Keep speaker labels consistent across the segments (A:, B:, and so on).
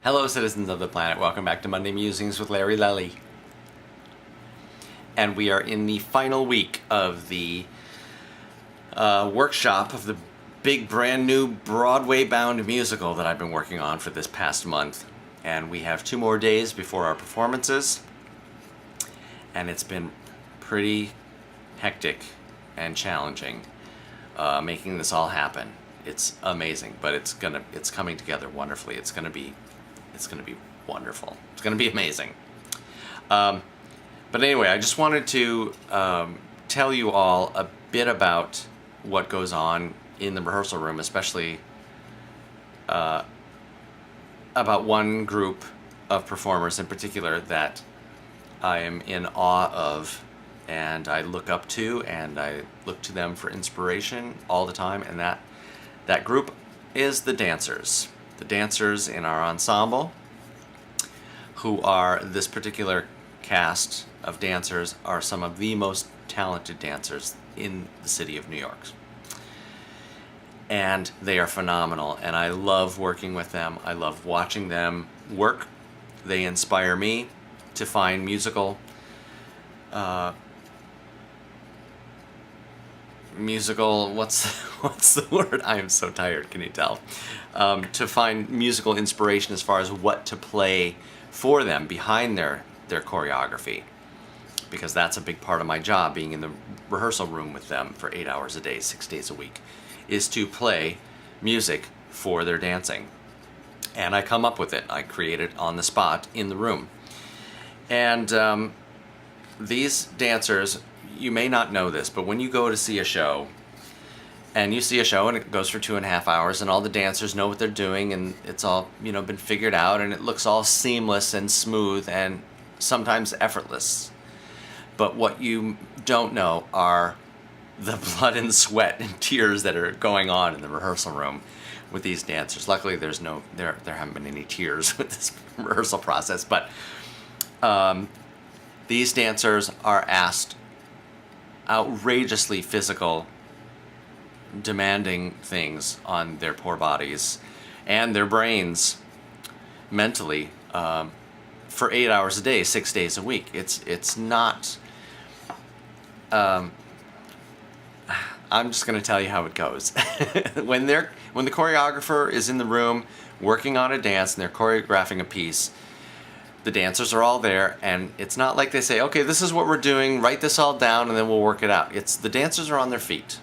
A: Hello, citizens of the planet. Welcome back to Monday Musings with Larry Lelli. And we are in the final week of the workshop of the big brand new Broadway bound musical that I've been working on for this past month. And we have 2 more days before our performances. And it's been pretty hectic and challenging making this all happen. It's amazing, but it's coming together wonderfully. It's gonna be wonderful. It's gonna be amazing. But anyway, I just wanted to tell you all a bit about what goes on in the rehearsal room, especially about one group of performers in particular that I am in awe of, and I look up to, and I look to them for inspiration all the time, and that group is the dancers. The dancers in our ensemble, who are this particular cast of dancers, are some of the most talented dancers in the city of New York. And they are phenomenal, and I love working with them. I love watching them work. They inspire me to find musical what's the word? I am so tired, can you tell? To find musical inspiration as far as what to play for them behind their choreography, because that's a big part of my job, being in the rehearsal room with them for 8 hours a day, 6 days a week, is to play music for their dancing. And I come up with it. I create it on the spot in the room. And these dancers, you may not know this, but when you go to see a show, and you see a show and it goes for 2.5 hours, and all the dancers know what they're doing, and it's all, been figured out, and it looks all seamless and smooth and sometimes effortless. But what you don't know are the blood and sweat and tears that are going on in the rehearsal room with these dancers. Luckily, there haven't been any tears with this rehearsal process, but these dancers are asked outrageously physical, demanding things on their poor bodies and their brains mentally for 8 hours a day, 6 days a week. It's not I'm just going to tell you how it goes. when the choreographer is in the room working on a dance and they're choreographing a piece, the dancers are all there, and it's not like they say, okay, this is what we're doing, write this all down, and then we'll work it out. It's the dancers are on their feet,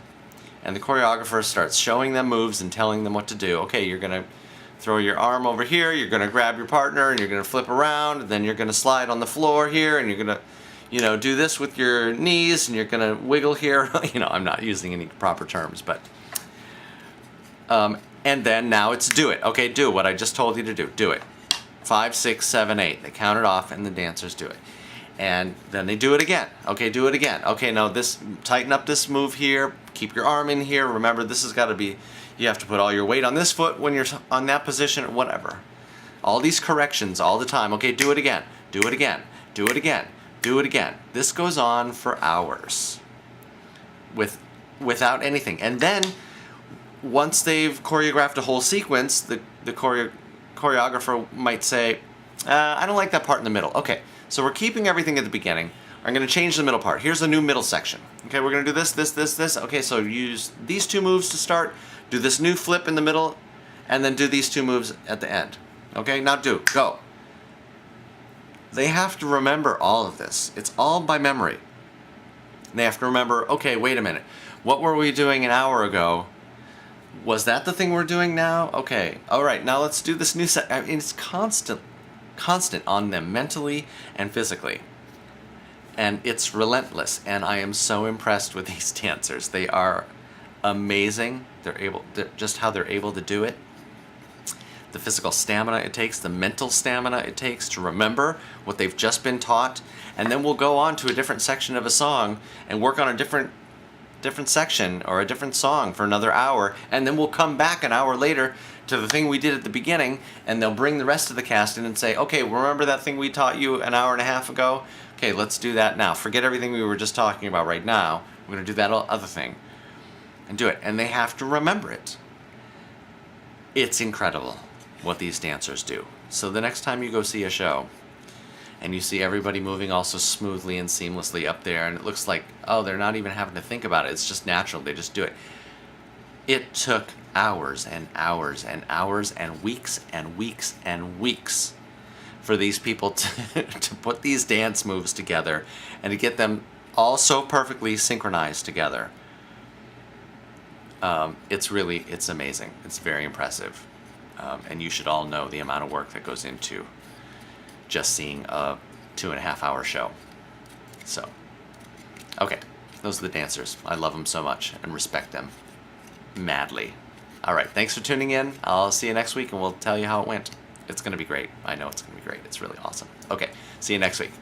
A: and the choreographer starts showing them moves and telling them what to do. Okay, you're going to throw your arm over here, you're going to grab your partner, and you're going to flip around, and then you're going to slide on the floor here, and you're going to, do this with your knees, and you're going to wiggle here. I'm not using any proper terms, but... and then now it's do it. Okay, do what I just told you to do. Do it. 5, 6, 7, 8. They count it off, and the dancers do it. And then they do it again. Okay, do it again. Okay, now tighten up this move here. Keep your arm in here. Remember, this has got to be, you have to put all your weight on this foot when you're on that position, whatever. All these corrections all the time. Okay, do it again. Do it again. Do it again. Do it again. This goes on for hours without anything. And then, once they've choreographed a whole sequence, the choreographer might say, I don't like that part in the middle. Okay, so we're keeping everything at the beginning. I'm going to change the middle part. Here's a new middle section. Okay, we're going to do this, this, this, this. Okay, so use these 2 moves to start, do this new flip in the middle, and then do these 2 moves at the end. Okay, now go. They have to remember all of this. It's all by memory. They have to remember, okay, wait a minute. What were we doing an hour ago? Was that the thing we're doing now? Okay, all right, now let's do this new set. I mean, it's constant on them, mentally and physically. And it's relentless, and I am so impressed with these dancers. They are amazing. Just how they're able to do it. The physical stamina it takes, the mental stamina it takes to remember what they've just been taught. And then we'll go on to a different section of a song and work on a different section or a different song for another hour, and then we'll come back an hour later to the thing we did at the beginning, and they'll bring the rest of the cast in and say, okay, remember that thing we taught you an hour and a half ago? Okay, let's do that now. Forget everything we were just talking about right now. We're going to do that other thing and do it. And they have to remember it. It's incredible what these dancers do. So the next time you go see a show and you see everybody moving also smoothly and seamlessly up there, and it looks like, oh, they're not even having to think about it. It's just natural. They just do it. It took hours and hours and hours and weeks and weeks and weeks for these people to put these dance moves together and to get them all so perfectly synchronized together. It's amazing. It's very impressive. And you should all know the amount of work that goes into just seeing a 2.5 hour show. So, okay, those are the dancers. I love them so much and respect them madly. All right, thanks for tuning in. I'll see you next week and we'll tell you how it went. It's going to be great. I know it's going to be great. It's really awesome. Okay, see you next week.